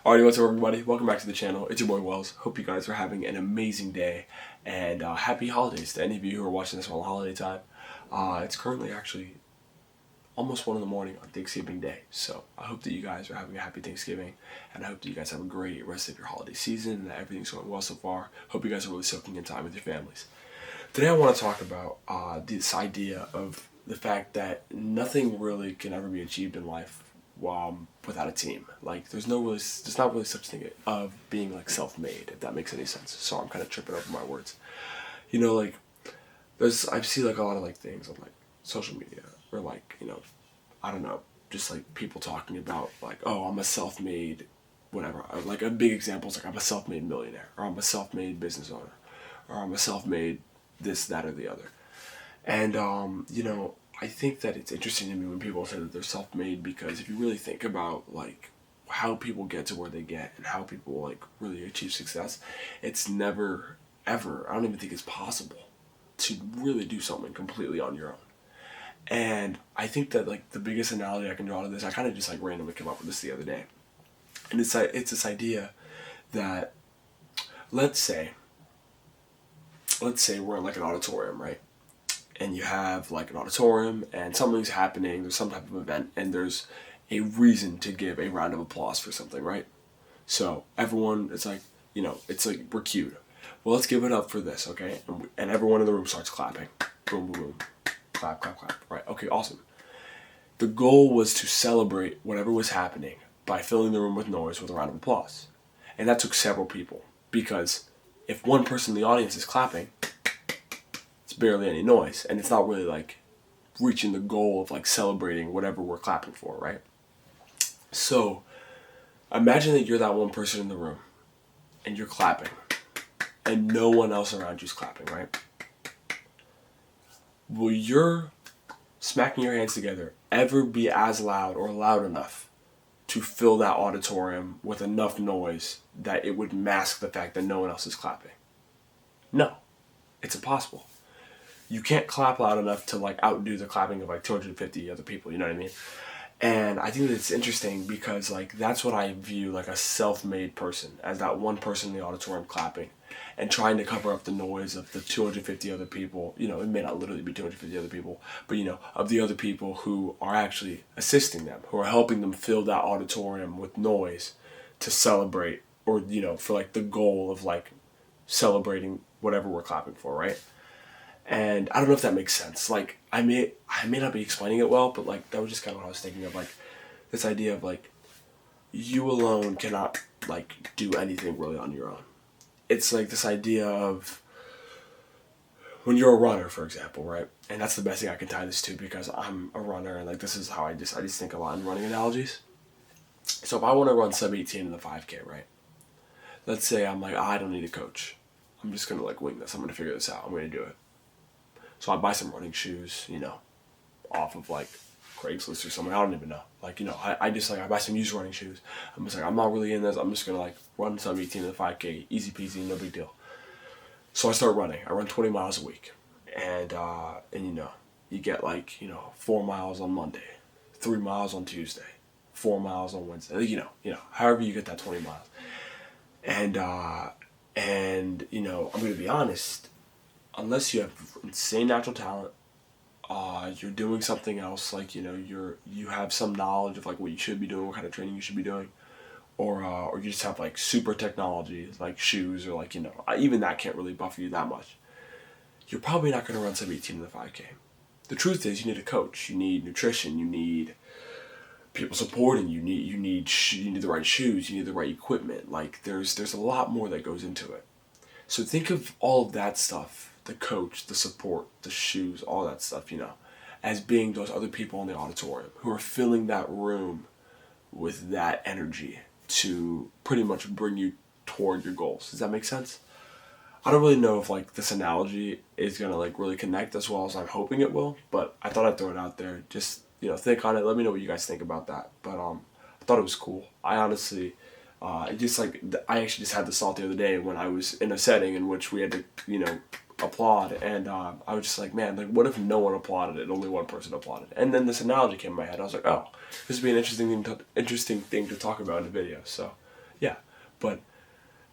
Alrighty, what's up everybody? Welcome back to the channel. It's your boy Wells. Hope you guys are having an amazing day and happy holidays to any of you who are watching this on holiday time. It's currently actually almost 1 in the morning on Thanksgiving Day, so I hope that you guys are having a happy Thanksgiving and I hope that you guys have a great rest of your holiday season and that everything's going well so far. Hope you guys are really soaking in time with your families. Today I want to talk about this idea of the fact that nothing really can ever be achieved in life without a team. Like there's not really such thing of being like self-made, if that makes any sense. So I'm kind of tripping over my words. Like I see like a lot of like things on like social media or like I don't know, just like people talking about like, oh, I'm a self-made whatever. Like a big example is like I'm a self-made millionaire, or I'm a self-made business owner, or I'm a self-made this, that, or the other. And I think that it's interesting to me when people say that they're self-made, because if you really think about like how people get to where they get and how people like really achieve success, it's never ever, I don't even think it's possible to really do something completely on your own. And I think that like the biggest analogy I can draw to this, I kind of just like randomly came up with this the other day, and it's this idea that let's say we're in like an auditorium, right? And you have like an auditorium and something's happening, there's some type of event, and there's a reason to give a round of applause for something, right? So everyone, it's like, it's like we're cued. Well, let's give it up for this, okay? And everyone in the room starts clapping. Boom, boom, boom. Clap, clap, clap. Right, okay, awesome. The goal was to celebrate whatever was happening by filling the room with noise with a round of applause. And that took several people, because if one person in the audience is clapping, it's barely any noise, and it's not really like reaching the goal of like celebrating whatever we're clapping for, right? So imagine that you're that one person in the room and you're clapping and no one else around you's clapping, right? Will your smacking your hands together ever be as loud or loud enough to fill that auditorium with enough noise that it would mask the fact that no one else is clapping? No, it's impossible. You can't clap loud enough to like outdo the clapping of like 250 other people, you know what I mean? And I think that it's interesting because like that's what I view like a self-made person, as that one person in the auditorium clapping and trying to cover up the noise of the 250 other people. It may not literally be 250 other people, but of the other people who are actually assisting them, who are helping them fill that auditorium with noise to celebrate, or for like the goal of like celebrating whatever we're clapping for, right? And I don't know if that makes sense. Like I may not be explaining it well, but like that was just kind of what I was thinking of, like this idea of like you alone cannot like do anything really on your own. It's like this idea of when you're a runner, for example, right? And that's the best thing I can tie this to, because I'm a runner, and like this is how I just think a lot in running analogies. So if I want to run sub 18 in the 5K, right? Let's say I'm like, I don't need a coach. I'm just gonna like wing this. I'm gonna figure this out. I'm gonna do it. So I buy some running shoes, off of like Craigslist or something. I don't even know. Like, I just like, I buy some used running shoes. I'm just like, I'm not really in this. I'm just going to like run some 18 to the 5K, easy peasy, no big deal. So I start running. I run 20 miles a week. And you get like, 4 miles on Monday, 3 miles on Tuesday, 4 miles on Wednesday, however you get that 20 miles. And I'm going to be honest, unless you have insane natural talent, you're doing something else, like you have some knowledge of like what you should be doing, what kind of training you should be doing, or you just have like super technology like shoes, or like even that can't really buffer you that much. You're probably not going to run sub 18 in the 5K. The truth is, you need a coach, you need nutrition, you need people supporting you, you need the right shoes, you need the right equipment. Like there's a lot more that goes into it. So think of all of that stuff, the coach, the support, the shoes, all that stuff, as being those other people in the auditorium who are filling that room with that energy to pretty much bring you toward your goals. Does that make sense? I don't really know if like this analogy is gonna like really connect as well as I'm hoping it will, but I thought I'd throw it out there. Just think on it. Let me know what you guys think about that. But I thought it was cool. I honestly, I actually just had this thought the other day when I was in a setting in which we had to applaud, and I was just like, man, like what if no one applauded it, only one person applauded? And then this analogy came in my head. I was like, oh, this would be an interesting thing to talk about in a video. So Yeah, but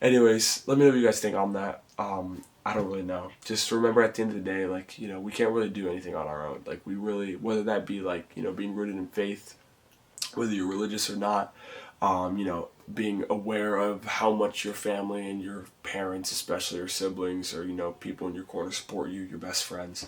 anyways, let me know what you guys think on that. I don't really know. Just remember, at the end of the day, like, we can't really do anything on our own. Like, we really, whether that be like, being rooted in faith, whether you're religious or not, being aware of how much your family and your parents, especially, or siblings, or, people in your corner support you, your best friends,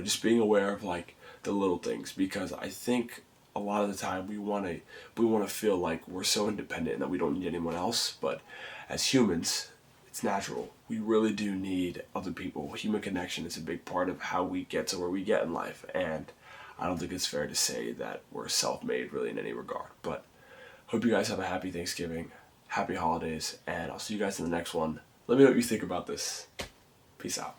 just being aware of like the little things, because I think a lot of the time we want to feel like we're so independent and that we don't need anyone else, but as humans, it's natural. We really do need other people. Human connection is a big part of how we get to where we get in life, and I don't think it's fair to say that we're self-made really in any regard. But hope you guys have a happy Thanksgiving, happy holidays, and I'll see you guys in the next one. Let me know what you think about this. Peace out.